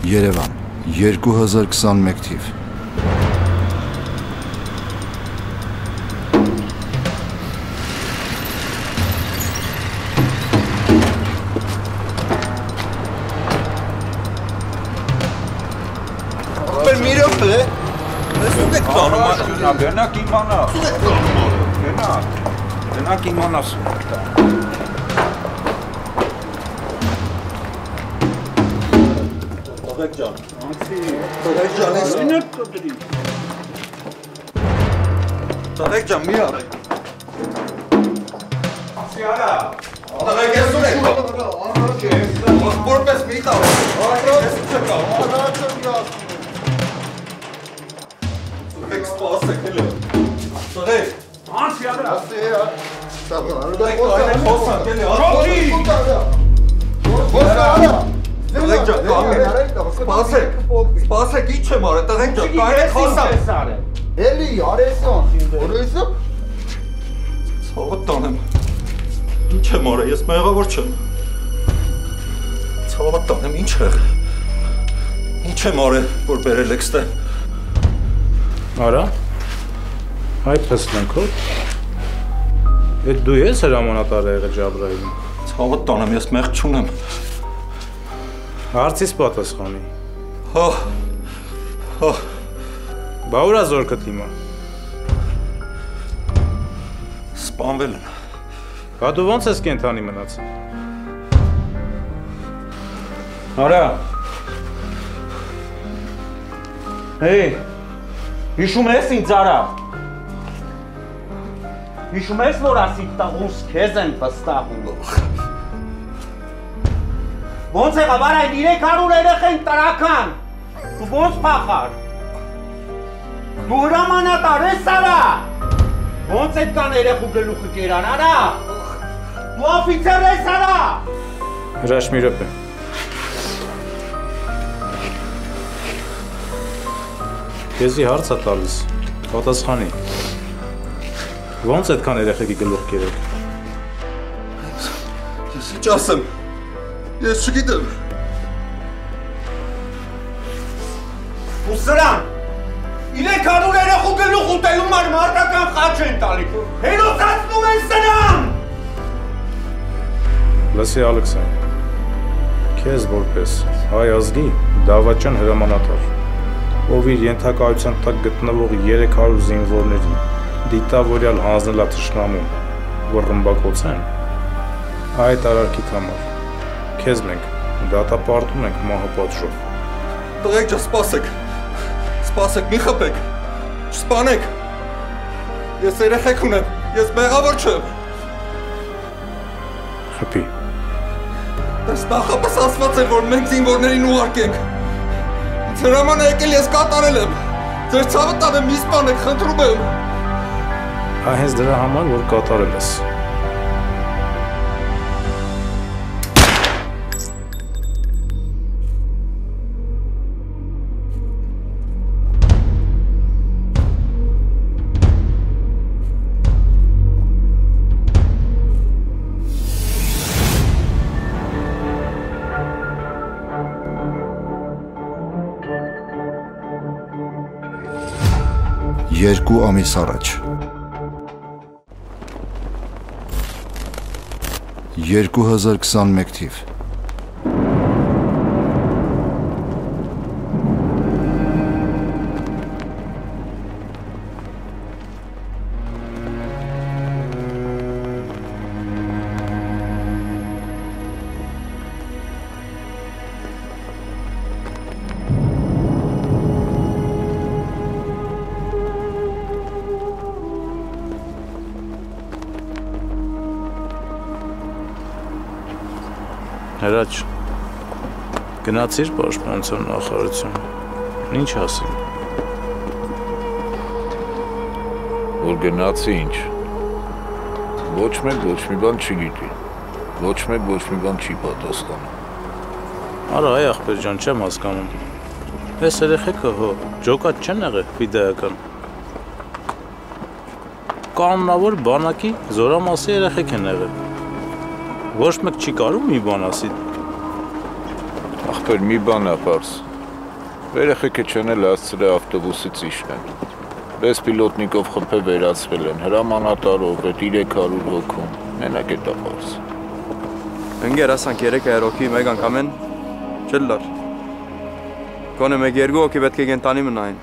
Երևան 2021 թիվ Տղեկջան, մի առ Ասիարա Տղեկ ես ունեք Որպես մի տավ Ես չկա Տղեկ սպասեք էլ Տղեկ Ասիարա Ասիարա Տղեկ խոսանք էլ Տղեկջան, սպասեք, ինչ եմ արել, տղեկջան, կարեք խոսանք Էլի, արեսան, որույսը Ցավը տանեմ, ինչ եմ արել, ես մեղավոր չեմ Ցավը տանեմ, ինչ եմ արել, որ բերել եք ստե Արա, այդպես նենքով Էդ դու ես հրամանատարը եղել Ջաբրայիլին Ցավը տանեմ, ես մեղ չունեմ Հարցիս պատասխանի Հա Բա ուրա զորքդ հիմա Սպանվել են Բա դու ոնց ես կենթանի մնացել Արա Հեյ Հիշում ես ինձ արա Հիշում ես որ ասիկ տաղուս քեզ են վստահում Ոնց եղավ արա 300 երեխեն տրական Դու ոնց փախար Դու հրամանատար ես արա Ոնց էդ կան երեխու գլուխը կերան արա Դու օֆիցեր ես արա Հրաշ մի րոպե Քեզի հարց է տալիս պատասխանի Ոնց այդքան երեխեքի գլուխ կերեք Ես ինչ ասեմ Ես չգիտեմ Ու սրան 300 երեխու գլուխ ուտելու մար մարտական խաչ են տալի Հերոսացնում են սրան Լսի Ալեքսան Քեզ որպես հայ ազգի դավաճան հրամանատար ով իր ենթակայության տակ գտնվող 300 զինվորների դիտավորյալ հանձնելա թշնամուն որ ռմբակոց են այդ արարքիդ համար Քեզ մենք դատապարտում ենք մահապատժով Տղեկջան սպասեք մի խփեք չսպանեք Ես երեխեք ունեմ ես մեղավոր չեմ Խփի Դες նախապես ասված էր որ մենք զինվորներին ուղարկենք Ինձ հրաման է եկել ես կատարել եմ Ձեր ցավը տանեմ մի սպանեք խնդրում եմ Հենց դրա համար որ կատարել ես Երկու ամիս առաջ 2021 թիվ Հրաչ, գնացիր պաշտպանության նախարարություն, ինչ ասին։ Որ գնացի ինչ, ոչ մեկ ոչ մի բան չգիտի, ոչ մեկ ոչ մի բան չի պատասխանում։ Արա այ ախպեր ջան չեմ հասկանում, ես երեխեքը հո, ջոկատ չեն եղել վիդեական։ Կանոնավոր բանակի զորամասի երեխեք են եղել։ Ոչ մեկ չի կարում մի բան ասի։ Ախպեր մի բան է պարզ, Երեխեքը չեն էլ հասցրել ավտոբուսից իջնեն։ Պես պիլոտնիկով խփե վերացվել են, հրամանատարով, այդ 300 հոգում, մենակ է տապարս։ Ընկեր ասանք 300 հոգի մեկ անգամ են, չլար։ Կոնե մեկ երկու հոգի պետք է կենտանի մնային։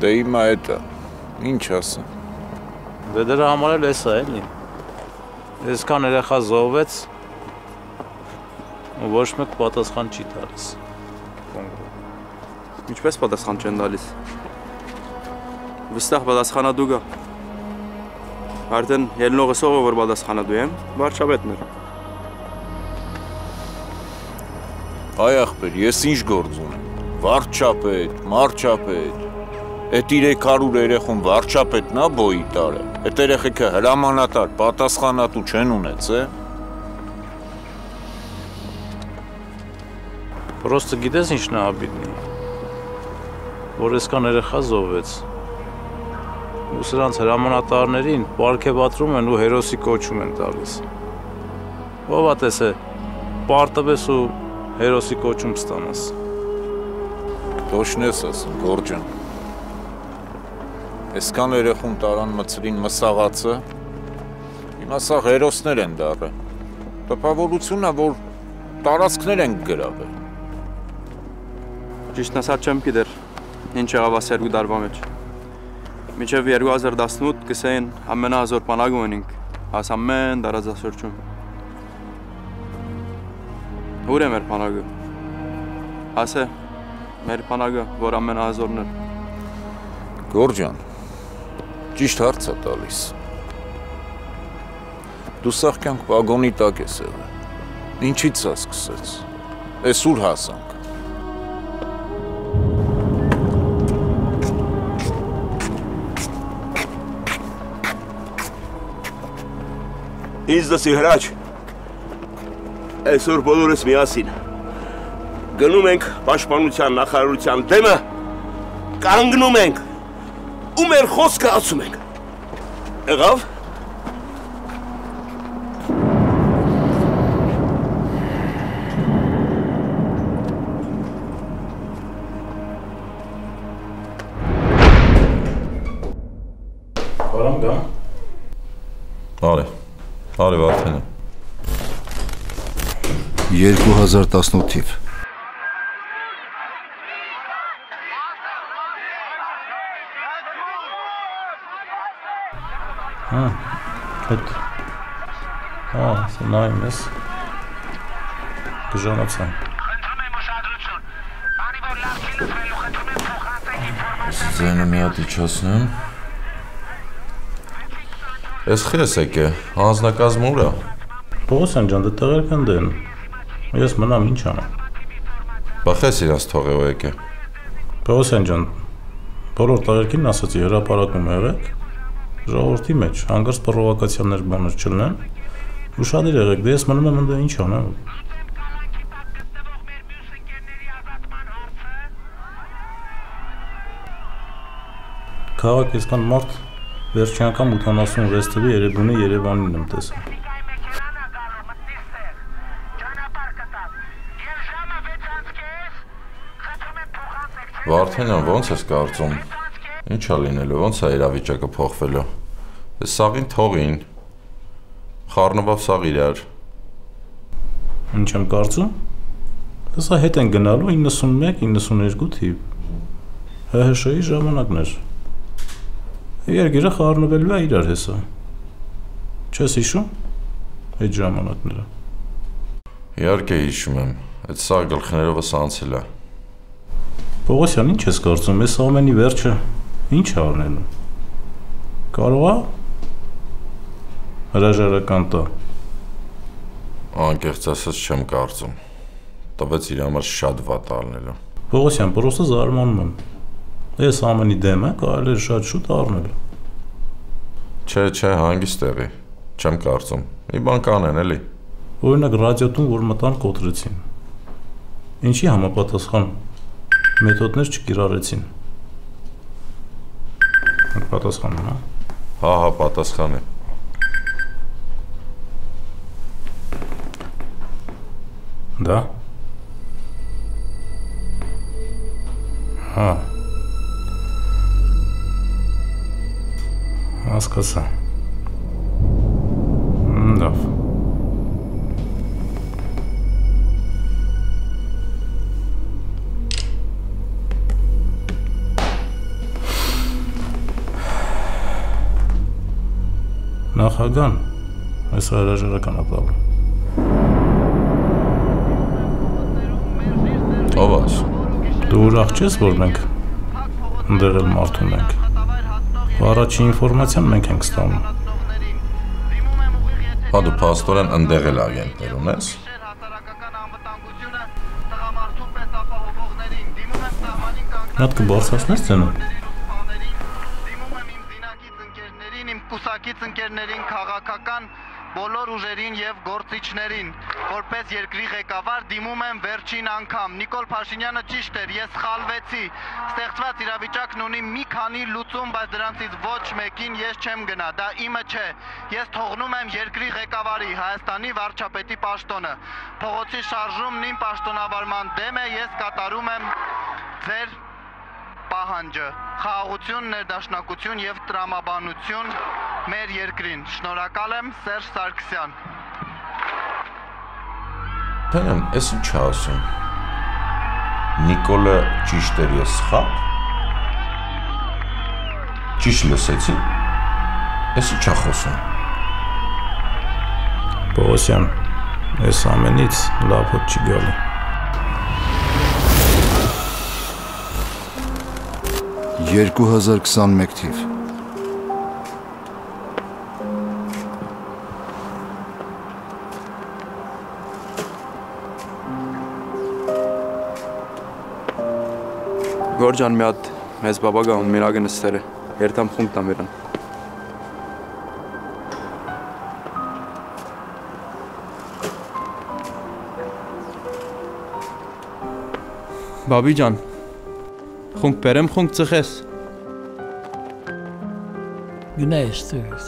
Դե հիմա էտա, ինչ ասա։ Դե դրա համար էլ էսա էլի։ Այսքան երեխա զոհվեց, ու ոչ մեկ պատասխան չի տալիս։ Ինչպես պատասխան չեն տալիս։ Վստահ պատասխանատու կա։ Արդեն ելնողը սողը որ պատասխանատու եմ, վարչապետն էր։ Այ ախպեր, ես ինչ գործ ունեմ։ Վարչապետ, մարչապետ։ Այդ 300 երեխուն վարչապետն է բոյի տարը։ Այդ երեխեքը հրամանատար, պատասխանատու չեն ունեցե։ Պրոստը գիտես ինչն է աբիդնի, որ այսքան երեխա զոհվեց, ու սրանց հրամանատարներին պարգևատրում են ու հերոսի կոչում են տալիս։ Ով է տես է, պարտվես ու հերոսի կոչում ստանաս։ Տոշն ես ասում, Գորջան։ Այսքան երեխուն տարան մցրին մսաղացը, հիմա սա հերոսներ են դառը։ Տպավորությունն է, որ տարածքներ են գրավել։ Ճիշտն ասած չեմ գիտեր, ինչ եղավ աս 2 տարվա մեջ։ Մինչև 2018 կսեին ամենահզոր բանակը ունենք, աս ամեն տարածաշրջանում։ Ուր է մեր բանակը։ Ասե, մեր բանակը, որ ամենահզորն էր։ Գորջան, ճիշտ հարց է տալիս։ Դու սաղ կյանք վագոնի տակ ես եղել։ Ինչից սա սկսեց։ Էս ուր հասանք։ Ինձ դսի հրաչ, այսօր բոլորս միասին, գնում ենք պաշտպանության նախարարության դեմը, կանգնում ենք, ու մեր խոսքը ասում ենք, եղավ? Բարամ գա։ Արի Վարդենը։ 2018 թիվ։ Հետ։ Նայում ես։ Գժանացան։ Ձայնը մի հատ իջացնեմ։ Ես խես եկե, հանձնակազմը ուր է։ Պողոսյան ջան, դե տեղեր կնդեն։ Ես մնամ ինչ անեմ։ Բա խես իրանց թողեով եկե։ Պողոսյան ջան, բոլոր տեղերքին ասացի հրապարակում եղեք, ժողովրդի մեջ հանգարց պրովոկացիաներ բաներ չլինեն, ուշադիր եղեք, դե ես մնում եմ ընդե ինչ անեմ։ Քաղաք այսքան մարդ վերջին անգամ 86 թվի Երևանի Երևանին եմ տեսել։ Վարդենյան, ոնց ես կարծում։ Ինչ է լինելու, ոնց է իրավիճակը փոխվելու։ Այս սաղին թողին։ Խառնվավ սաղ իրար։ Ինչ եմ կարծում։ Հեսա հետ են գնալու 91-92 թիվ։ ՀՀՇ-ի ժամանակներ։ Երկիրը խառնվելու է իրար հեսա։ Չես հիշում այդ ժամանակները։ Իհարկե հիշում եմ, այդ սաղ գլխներովս անցել է։ Պողոսյան, ինչ ես կարծում, այս ամենի վերջը ինչ է առնելու։ Կարող է հրաժարական տա։ Անկեղծ ասած չեմ կարծում։ Տվեց իր համար շատ վատ առնելու։ Պողոսյան, պրոստը զարմանում եմ։ Այս ամենի դեմ է, կարելի է շատ շուտ առնել։ Չէ, հանգիստ տեղի, չեմ կարծում, մի բան կանեն էլի։ Օրինակ ռադիոտուն, որ մտան կոտրեցին։ Ինչի համապատասխան մեթոդներ չկիրառեցին։ Պատասխանը, հա։ Հա, պատասխան է։ Դա։ Հա։ Հասկացա։ Լավ։ Նախագահան, այս հրաժարական ապահովում։ Ով ես։ Դու ուրախ չես, որ մենք ընդեղ էլ մարդ ունենք։ Առաջին ինֆորմացիան մենք ենք ստանում։ Հա դու փաստորեն ընդեղ էլ ագենտներ ունես։ Նատ կբարձրացնես ցենը։ Կուսակից ընկերներին, քաղաքական բոլոր ուժերին եւ գործիչներին, որպես երկրի ղեկավար դիմում եմ վերջին անգամ։ Նիկոլ Փաշինյանը ճիշտ էր, ես սխալվեցի։ Ստեղծված իրավիճակն ունի մի քանի լուծում, բայց դրանցից ոչ մեկին ես չեմ գնա, դա իմը չէ։ Ես թողնում եմ երկրի ղեկավարի, Հայաստանի վարչապետի պաշտոնը։ Փողոցի շարժումն իմ պաշտոնավարման դեմ է, ես կատարում եմ ձեր պահանջը, խաղաղություն, ներդաշնակություն եւ տրամաբանություն մեր երկրին։ Շնորհակալ եմ, Սերժ Սարգսյան։ Տենեմ, ես ինչ ասում։ Նիկոլը ճիշտ էր, ես սխալ։ Ճիշտ լսեցի։ Ես ինչ եմ խոսում։ Պողոսյան, այս ամենից լավ հոտ չի գալու։ $2021 թիվ։ Գորջան մի հատ մեզ բաբագա ուն միրագը նստեր է, երդամ խունգ տամ իրան։ Բաբի ջան, խունգ բերեմ խունգ ծխես։ Գնա էստեղից։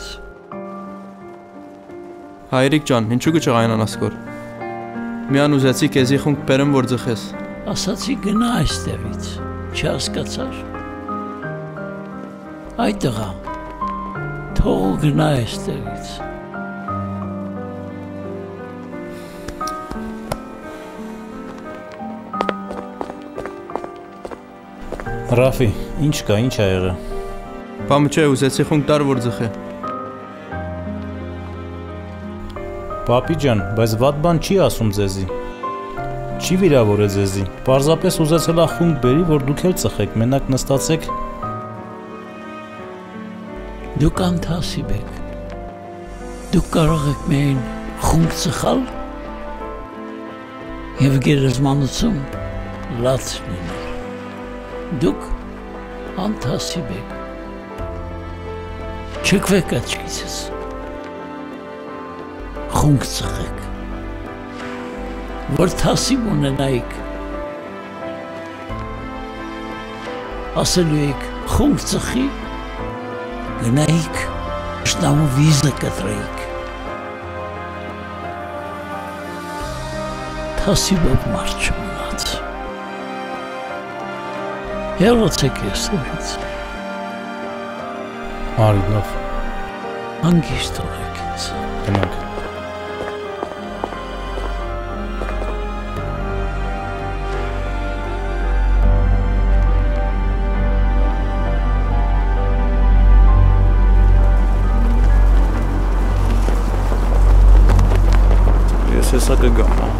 Հայրիկ ջան, ինչու կճղային անասկոր։ Միան ուզեցի կեզի խունգ բերեմ, որ ծխես։ Ասացի գնա այստեղից, չհասկացար։ Այ տղա, թող գնա այստեղից։ Ռաֆի, ինչ կա, ինչ ա եղել։ Բամ չէ, ուզեցի խունգ տար, որ ծխե։ Պապի ջան, բայց վատ բան չի ասում ձեզի։ Չի վիրավորե ձեզի, պարզապես ուզեցել ա խունգ բերի, որ դուք էլ ծխեք, մենակ նստացեք։ Դուք անթասիբ եք, դուք կարող եք միայն խունգ ծխալ և գերեզմանոցում լաց լինել, դուք անթասիբ եք, չկվեք աչքիցս, խունգ ծխեք, որ թասիբ ունենայիք, ասելու եք խունգ ծխի, գնայիք, շնամու վիզը կտրեիք, թասիբով մարդ չմնաց, հեռացեք եստեղից, Արի լավ, հանգիստ թողեք ինձ, գնանք։ Հեսա կգամ, հա։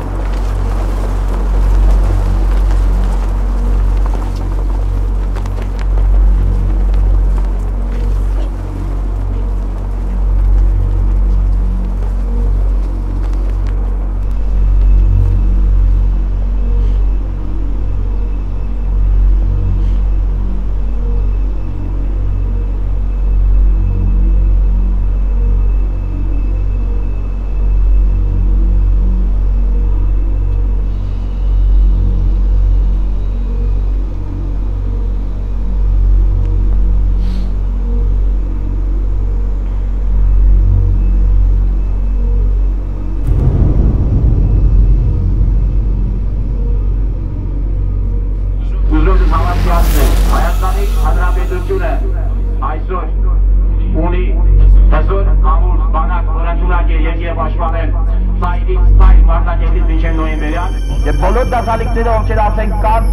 Եվ բոլոր դասալիքները, ովքեր ասենք կան,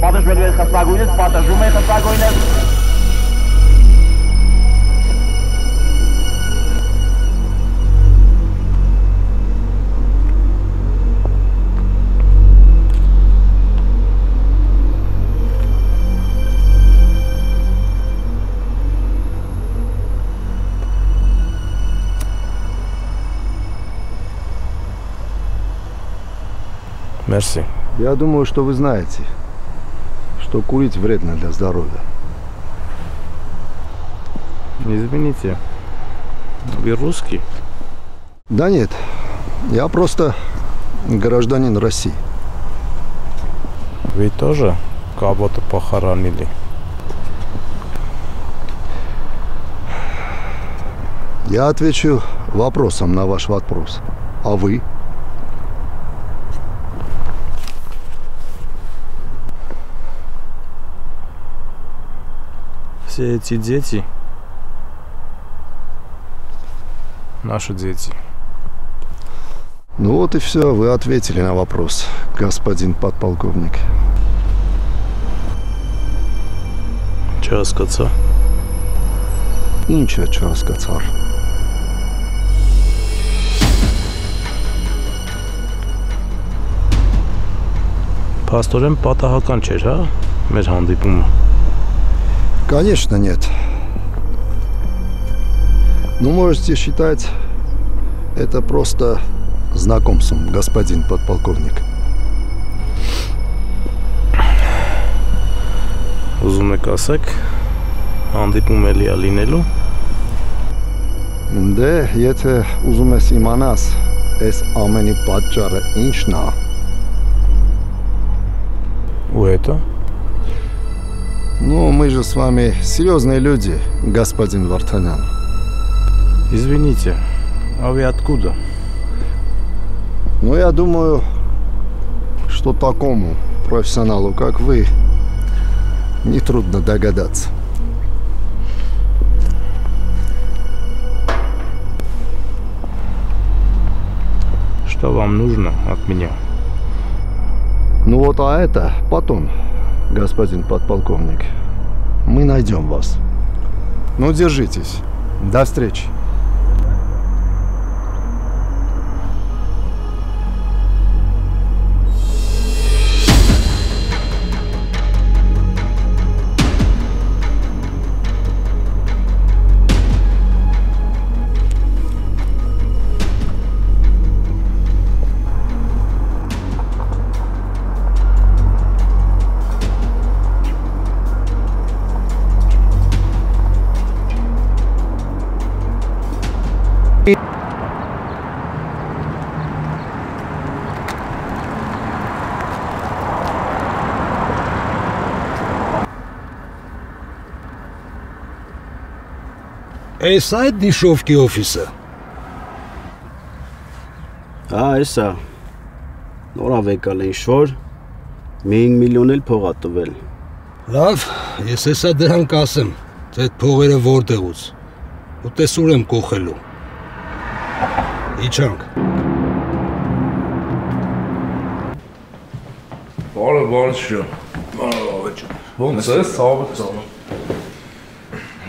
պատժվելու են խստագույնս, պատժում են խստագույնս։ Мерси. Я думаю, что вы знаете, что курить вредно для здоровья. Извините, вы русский? Да нет, я просто гражданин России. Вы тоже кого-то похоронили? Я отвечу вопросом на ваш вопрос. А вы? Все эти дети наши дети. Ну вот и все, вы ответили на вопрос, господин подполковник. Չհասկացա։ Ինչ է չհասկացար։ Փաստորեն պատահական չէր, հա, մեր հանդիպումը։ Конечно, нет. Ну, можете считать, это просто знакомством, господин подполковник. Ուզում եք ասեք, հանդիպում էլի է լինելու։ Դե, եթե ուզում ես իմանաս, այս ամենի պատճառը ինչն է։ У это? Ну, мы же с вами серьезные люди, господин Вартанян. Извините, а вы откуда? Ну, я думаю, что такому профессионалу, как вы, нетрудно догадаться. Что вам нужно от меня? Ну вот, а это потом, господин подполковник. Мы найдем вас. Ну, держитесь. До встречи. Էս այդ Նիշովկի օֆիսը։ Հա, էսա։ Նորավ եկալ են շոր, 5 միլիոն էլ փող ա տվել։ Լավ, ես հեսա դրան կասեմ, թե այդ փողերը որտեղուց։ Ու տեսուր եմ կողելու։ Իջանք։ Բարը ջան։ Բարը ջան։ Ոնց է, սաղը ծանը։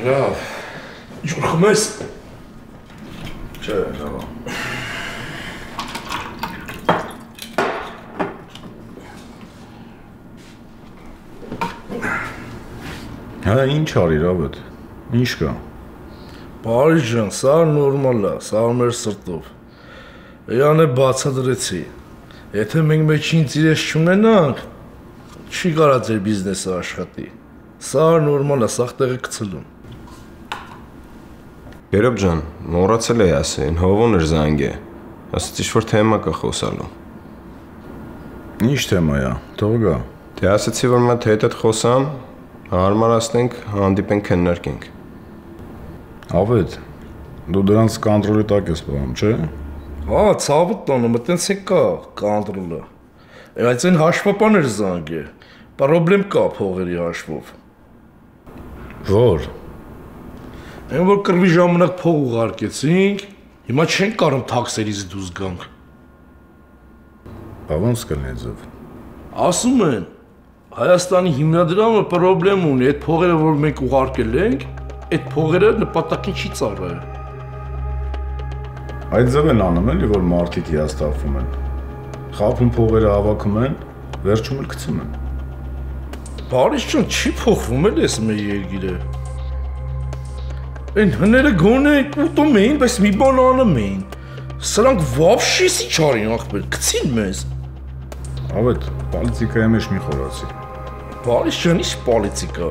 Լավ։ Ինչ-որ խմես։ Չէ, լավ։ Հա, ինչ արիր ավետ։ Ինչ կա։ Բարի ջան, սա նորմալ է, սա մեր սրտով։ Յանը բացատրեցի։ Եթե մենք մեջին ծիրես չունենանք, չի կարա ձեր բիզնեսը աշխատի։ Սա նորմալ է, սաղ տեղը կցլում։ Երբ ջան, մոռացել էի ասեն, հովոն էր զանգ է, ասեց ինչ-որ թեմա կա խոսալու։ Ինչ թեմա է, թող գա։ Թե ասեցի, որ մատ հետ խոսամ, հարմարացնենք, հանդիպենք քննարկենք։ Ավետ, դու դրանց կոնտրոլի տակ ես պահում, չէ։ Հա, ցավը տանը, մտենց է կա կոնտրոլը։ Այս այն հաշվապան էր զանգ է, պրոբլեմ կա փողերի հաշվով։ Որ Այն որ կրվի ժամանակ փող ուղարկեցինք, հիմա չենք կարող թաքսերից դուրս գանք։ Ո՞նց կլինի ձև։ Ասում են, Հայաստանի հիմնադրամը պրոբլեմ ունի, այդ փողերը, որ մենք ուղարկել ենք, այդ փողերը նպատակին չի ծառայել։ Այդ ձև են անում էլի, որ մարդիկ հիասթափվում են։ Խափում փողերը հավաքում են, վերջում էլ գցում են։ Բարիս ջան, չի փոխվում էլ էս մեր երկիրը։ Այն հները գոնե ուտում էին, բայց մի բան անում էին։ Սրանք вообще չարին ախպեր, գցին մեզ։ Ավետ, պոլիտիկայի մեջ մի խորացի։ Բարիս ջան, ի՞նչ պոլիտիկա։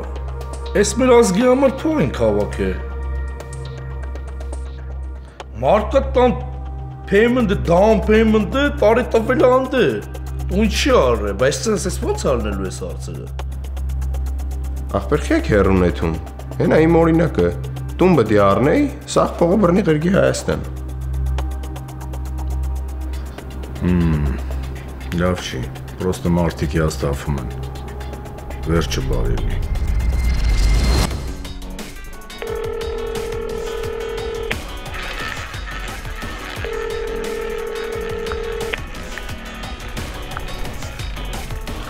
Էս մեր ազգի համար փող ենք հավաքել։ Մարկա տան payment-ը, down payment-ը տարի տվել անդը։ Ու ինչի արը, բայց sense ոնց արնելու էս հարցերը։ Ախպեր քեք հերուն էթում։ Հենա իմ օրինակը։ Տուն պետք է առնեի, սաղ փողը բռնի ղրգի Հայաստան։ Լավ չի, պրոստը մարդիկ հիասթափվում են։ Վերջը բարելի։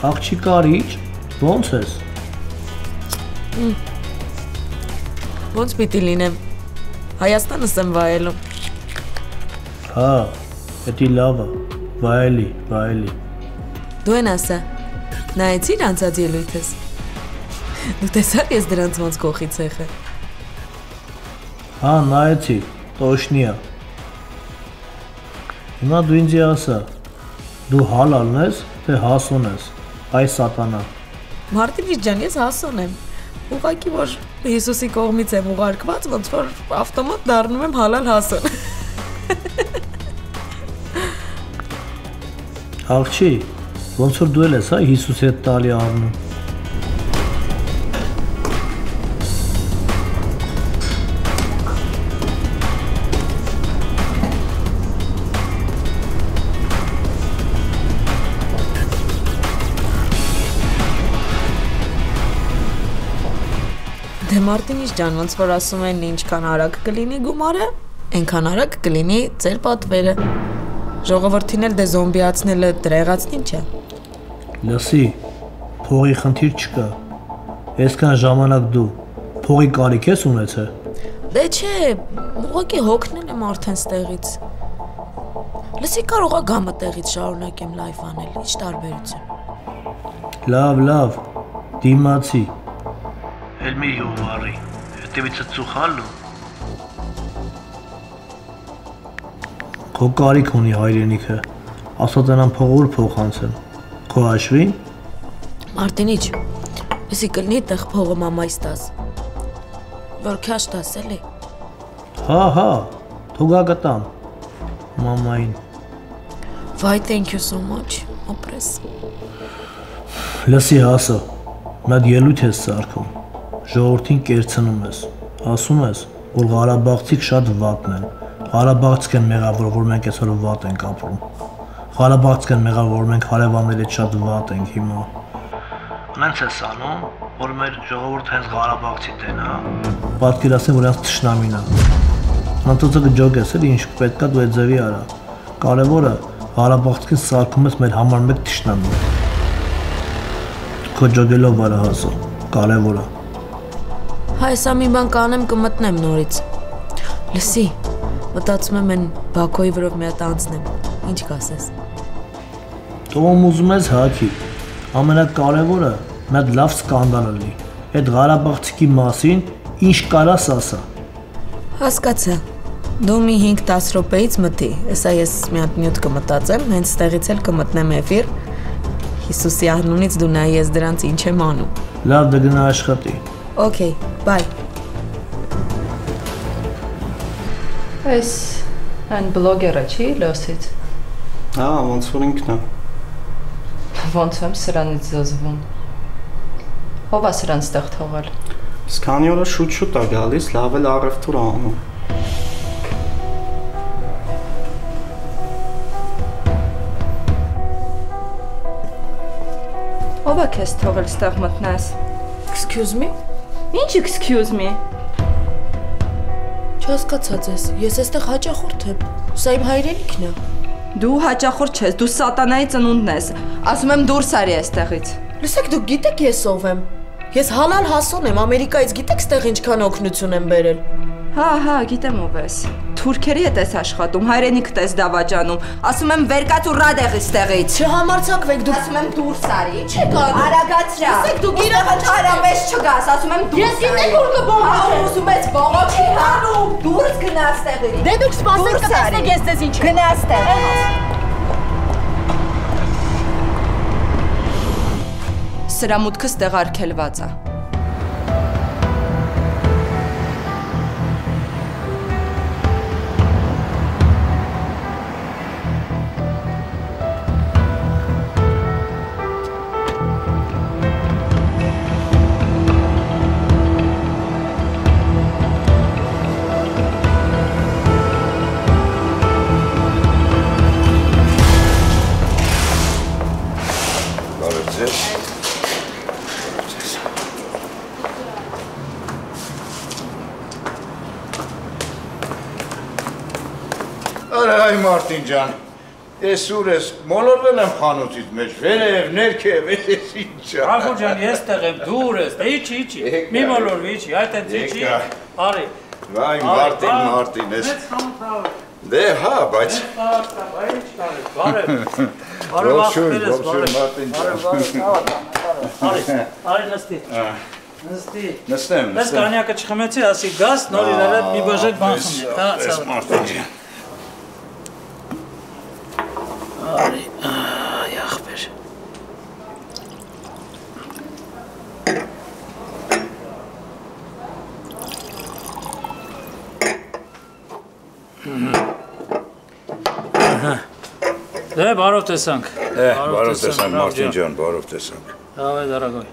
Աղջիկարիչ, ո՞նց ես։ Ոնց պիտի լինեմ, Հայաստանս եմ վայելում։ Հա, էդի լավ է, վայելի։ Դու են ասա, նայեցիր անցած ելույթս։ Դու տեսար ես դրանց ոնց կողից եղը։ Հա, նայեցի, տոշնի է։ Հիմա դու ինձի ասա, դու հալալն ես, թե հասուն ես, այ սատանա։ Մարտինիչ ջան, ես հասուն եմ։ Ուղղակի որ Հիսուսի կողմից եմ ուղարկված, ոնց որ ավտոմատ դառնում եմ հալալ հասուն։ Աղջի, ոնց որ դու էլ ես, հա, Հիսուսի հետ տալի առնում։ Դե Մարտինիչ ջան, ոնց որ ասում են ինչքան արագ կլինի գումարը, այնքան արագ կլինի ձեր պատվերը։ Ժողովրդին էլ դե զոմբիացնելը դրեղացնին չէ։ Լսի, փողի խնդիր չկա։ Այսքան ժամանակ դու փողի կարիք ես ունեցել։ Դե չէ, ուղղակի հոգնել եմ արդեն ստեղից։ Լսի, կարող է գամը տեղից շարունակեմ լայվ անել, ինչ տարբերություն։ Լավ, դիմացի։ Էլ մի հովարի, հետևիցը ծուխալու։ Քո կարիք ունի հայրենիքը, ասած նրան փողոր փոխանցեմ, քո հաշվին։ Մարտինիչ, եսի կլնի տեղ փողը մամայս տաս, որ քաշ տաս էլի։ Հա, թուգա գտամ, մամային։ Վայ, thank you so much, ապրես։ Լսի հասը, մեդ ելույթ ես սարքում, ժողովրդին կերցնում ես, ասում ես, որ Ղարաբաղցիք շատ վատն են, Ղարաբաղցիք են մեղավոր, որ մենք այսօր վատ ենք ապրում, Ղարաբաղցիք են մեղավոր, որ մենք հարևաններից շատ վատ ենք հիմա։ Նենց ես անում, որ մեր ժողովուրդ հենց Ղարաբաղցի տեն, հա։ Պատկերացնի, որ հենց թշնամին է։ Անտոցը կջոգես էլ ինչ պետքա դու այդ ձևի արա։ Կարևորը Ղարաբաղցին սարքում ես մեր համար մեկ թշնամի։ Քո ջոգելով արա հասը, կարևորը։ Հայ, սա մի բան կանեմ կմտնեմ նորից։ Լսի, մտածում եմ են Բաքոյի վրով մի հատ անցնեմ, ինչ կասես։ Տոմ ուզում ես հաքի, ամենակարևորը մեկ լավ սկանդալ լինի, այդ Ղարաբաղցիքի մասին ինչ կարաս ասա։ Հասկացա, դու մի 5-10 րոպեից մտի, էսա ես մի հատ նյութ կմտածեմ, հենց ստեղից էլ կմտնեմ էֆիր, Հիսուսի անունից դու նայի ես դրանց ինչ եմ անում։ Լավ, դե գնա աշխատի։ Okay, bye. Այս այն բլոգերը չի լոսից։ Հա, ոնց որ ինքն է։ Ոնց եմ սրանից զզվում։ Ով է սրան ստեղ թողել։ Սկանի օրը շուտ է գալիս, լավ էլ առևտուր անում։ Ով է քեզ թողել ստեղ մտնես։ Excuse me։ Ինչ excuse me։ Չհասկացած ես, ես այստեղ հաճախորդ եմ, սա իմ հայրենիքն է։ Դու հաճախորդ չես, դու սատանայի ծնունդն ես։ Ասում եմ դուրս արի այստեղից։ Լսեք, դուք գիտեք ես ով եմ։ Ես Հալալ Հասոն եմ, Ամերիկայից գիտեք ստեղ ինչքան օգնություն եմ բերել։ Հա, գիտեմ ով ես։ Թուրքերի հետ ես աշխատում, հայրենիքդ ես դավաճանում։ Ասում եմ վերկաց ու ռադեղ այստեղից։ Չհամարձակվեք դուք։ Ասում եմ դուրս արի։ Ինչ եք անում։ Արագացրա։ Լսեք, դուք իրավունք հարաբեշ չգաս, ասում եմ դուրս արի։ Ես գիտեմ որ կբողոքեմ։ Ուզում ես բողոքի հանում։ Դուրս գնա այստեղից։ Դե դուք սպասեք կտեսնեք ես ձեզ ինչ։ Գնա այստեղ։ Սրա մուտքը ստեղ արգելված է։ Այ Մարտին ջան, ես ուր ես, մոլորվել եմ խանութից մեջ, վերև, ներքև, ես ինչ է։ Ռաֆո ջան, ես տեղ եմ, դու ուր ես, դե իչի, մի մոլորվի, իչի, այդ են իչի, արի։ Վայ Մարտին, ես։ Դե հա, բայց։ Ողջույն Մարտին ջան։ Արի նստի։ Նստեմ։ Ես կանյակը չխմեցի, ասի գաս, նոր իրար հետ մի բաժակ բան խմի, հա, ես Մարտին ջան։ Արի, այ ախպեր։ Դե բարով տեսանք։ Բարով տեսանք Մարտին ջան, բարով տեսանք։ Давай, дорогой։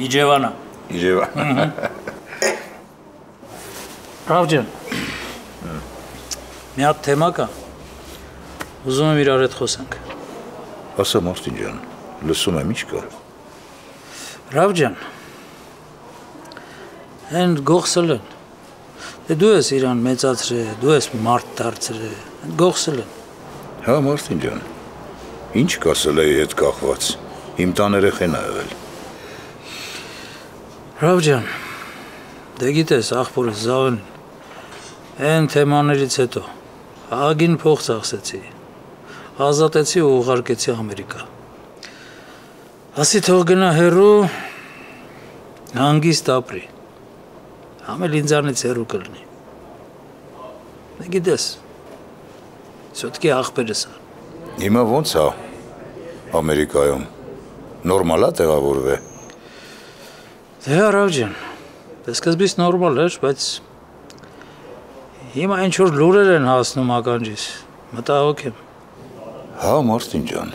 Իջևանա։ Իջևանա։ Ռավ ջան, մի հատ թեմա կա, ուզում եմ իրար հետ խոսենք։ Ասա Մարտին ջան, լսում եմ ինչ կա։ Ռավ ջան, են գողսել են, դե դու ես իրան մեծացրել, դու ես մարդ դարձրել, գողսել են։ Հա Մարտին ջան, ինչ կա սլեի հետ կախված, իմ տան երեխեն ա եղել։ Ռավ ջան, դե գիտես աղբորս Զավեն, Են թեմաներից հետո ագին փող ծախսեցի, ազատեցի ու ուղարկեցի Ամերիկա։ Ասի թող գնա հեռու, հանգիստ ապրի, համել ինձանից հեռու կլնի։ Դե գիտես, սոտքի աղբերս է։ Հիմա ոնց է Ամերիկայում, նորմալ է տեղավորվե։ Դե Ռավ ջան, սկզբից նորմալ էր, բայց Հիմա ինչ-որ լուրեր են հասնում ականջիս, մտահոգ եմ։ Հա Մարտին ջան,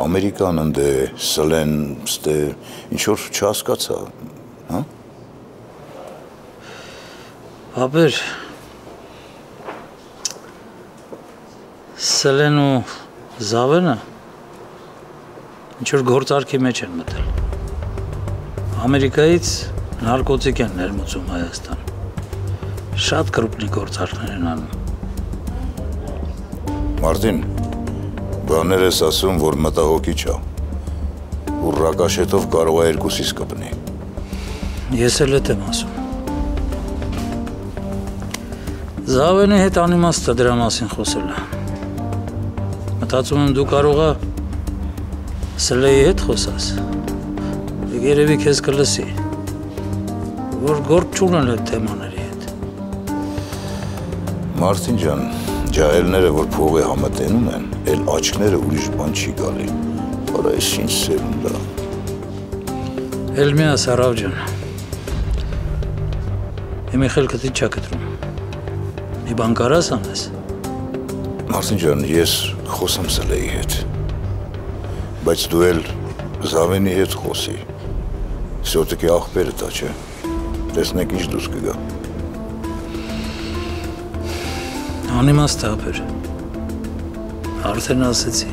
Ամերիկան ընդ է, սլեն, ստե, ինչ-որ չհասկացա, հա։ Ապեր, Սլեն ու Զավենը ինչ-որ գործարքի մեջ են մտել։ Ամերիկայից նարկոտիկ են ներմուծում Հայաստան։ Շատ կրուպնի գործարքներ են անում։ Մարտին, բաներ ես ասում, որ մտահոգի չա, որ ռակաշետով կարող է երկուսիս կպնի։ Ես էլ էդ եմ ասում։ Զավենի հետ անիմաստ է դրա մասին խոսելը։ Մտածում եմ դու կարող է Սլեի հետ խոսաս, երևի քեզ կլսի, որ գործ չունեն այդ թեմաների հետ։ Մարտին ջան, ջահելները, որ փողի համատենում են, էլ աչքները ուրիշ բան չի գալի, որ այս ինչ սերունդ է։ Էլ մի ասա Ռավ ջան, իմի խելքդ ինչ ա կտրում, մի բան կարաս անես։ Մարտին ջան, ես խոսեմ Սլեի հետ, բայց դու էլ Զավենի հետ խոսի, սյոտիկի աղբերը տա չէ, տեսնեք ինչ դուս կգա։ Անիմաստ է ապեր, արդեն ասեցի,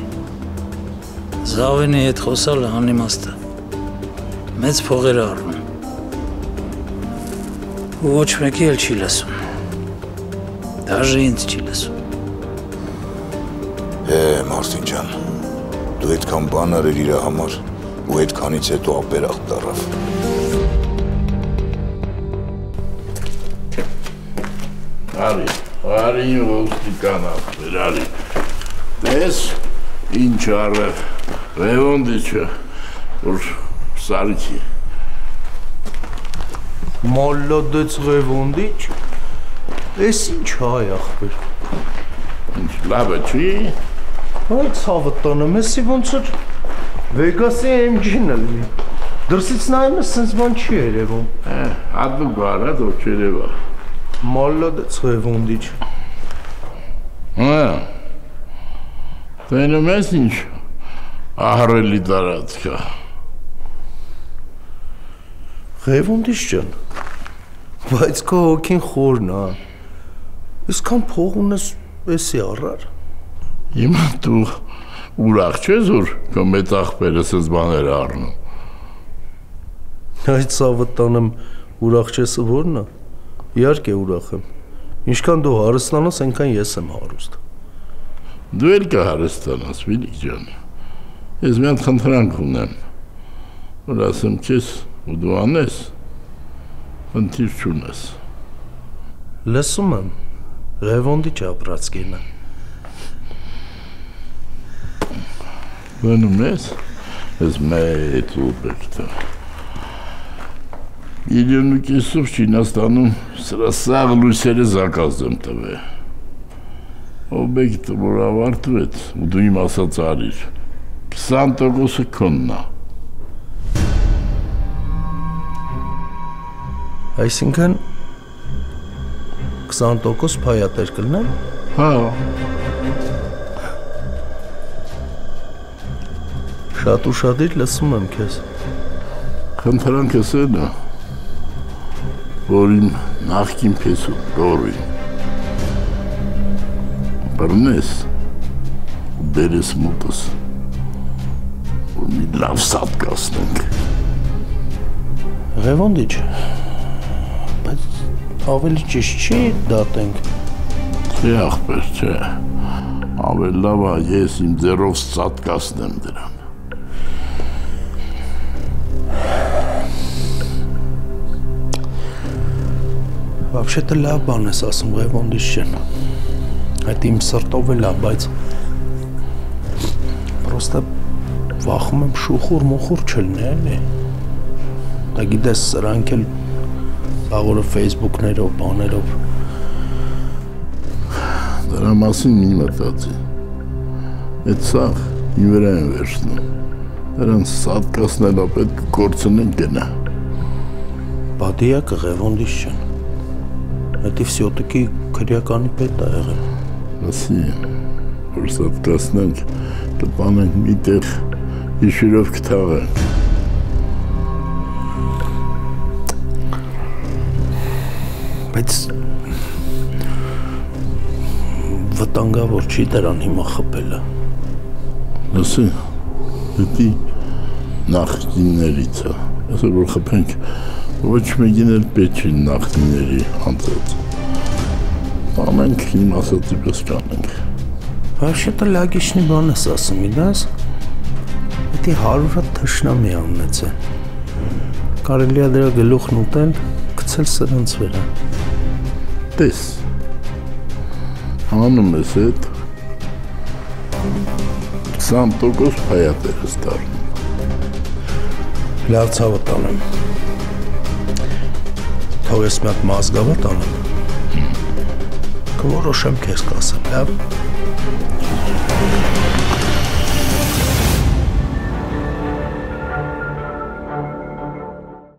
Զավենի հետ խոսալը անիմաստ է, մեծ փողեր է առնում։ Ոչ մեկի էլ չի լսում։ Դաժե ինձ չի լսում։ Մարսին ջան, դու այդքան բան արել իր համար ու այդքանից հետո ապերախտ դառավ։ Արի ոստիկան ապեր, արի։ Տես, ինչ արավ, Ռևոնդիչը, որ սարիքի։ Մոլոդեց Ռևոնդիչ, ես ինչ հայ ախպեր։ Ինչ լավը չի։ Այդ ցավը տանեմ, եսի ոնց որ Վեգասի MG-ն լինի։ Դրսից նայում ես, սենց բան չի երևում։ Հատու գարա, դու չերևա։ Մոլոդեց Ռևոնդիչ։ Տենում ես ինչ ահրելի տարածքա։ Ռևոնդիչ ջան, բայց քո հոգին խորն է։ Իսկան փող ունես, էսի առար։ Հիմա դու ուրախ չես, որ քո մեծ աղբերը սենց բաներ առնում։ Այդ ցավը տանեմ ուրախ չես որն է։ Իհարկե ուրախ եմ։ Ինչքան դու հարստանաս, այնքան ես եմ հարուստ։ Դու էլ կհարստանաս, Վիլիկ ջան։ Ես մի հատ խնդրանք ունեմ, որ ասեմ քեզ ու դու անես, խնդիր չունես։ Լսում եմ, Ռևոնդիչ ապրած կինը։ Բնում ես, ես մեծ ուպերտը։ Իլյոնու կեսով Չինաստանում սրա սաղ լույսերը զակազ եմ տվե։ Օբեկտը, որ ավարտվեց, ու դու իմ ասած արիր, 20%-ը քոննա։ Այսինքն 20% փայատեր կլնեմ։ Հա։ Շատ ուշադիր լսում եմ քեզ։ Խնդրանքս էն է, որ իմ նախկին փեսու գորին բռնես ու բերես մոտս, որ մի լավ սատ կասնենք։ Ռևոնդիչ, բայց ավելի ճիշտ չի դատենք։ Չէ աղբեր, չէ, ավել լավ է ես իմ ձեռով սատ կասնեմ դրան։ Вообще-то լավ բան ես ասում, Ռևոնդիչ ջան։ Այդ իմ սրտով էլ է, բայց պրոստը վախում եմ շուխուր-մուխուր չլինի, էլի։ Դա գիտես, սրանք էլ աղորը Facebook-ներով, բաներով։ Դրա մասին մի մտածի։ Այդ սաղ իմ վրա են վերցնում։ Դրանց սատ կասնելա պետք կորցնեն գնա։ Բադիակը Ռևոնդիչ ջան։ Դա վсё-таки քրեականի պետ է եղել։ Ասի, որ սատ կասնենք, կպանենք մի տեղ իշիրով կթաղենք։ Բայց վտանգավոր չի դրան հիմա խփելը։ Ասի, դի նախկիններից է։ Ասել որ խփենք, ոչ մեկին էլ պետք չի նախկինների անցած։ Ամենք իմ ասացի պես կանենք։ Вообще-то լագիչնի բան ես ասում, իդաս։ Դա 100 թշնամի աննեց է։ Կարելի է դրա գլուխն ուտել, գցել սրանց վրա։ Տես։ Անում ես այդ 20% փայատեր ես դառնում։ Լավ ցավը տանեմ։ Թող ես մի հատ մազգավա տանեմ։ Կորոշեմ քեզ կասեմ, լավ։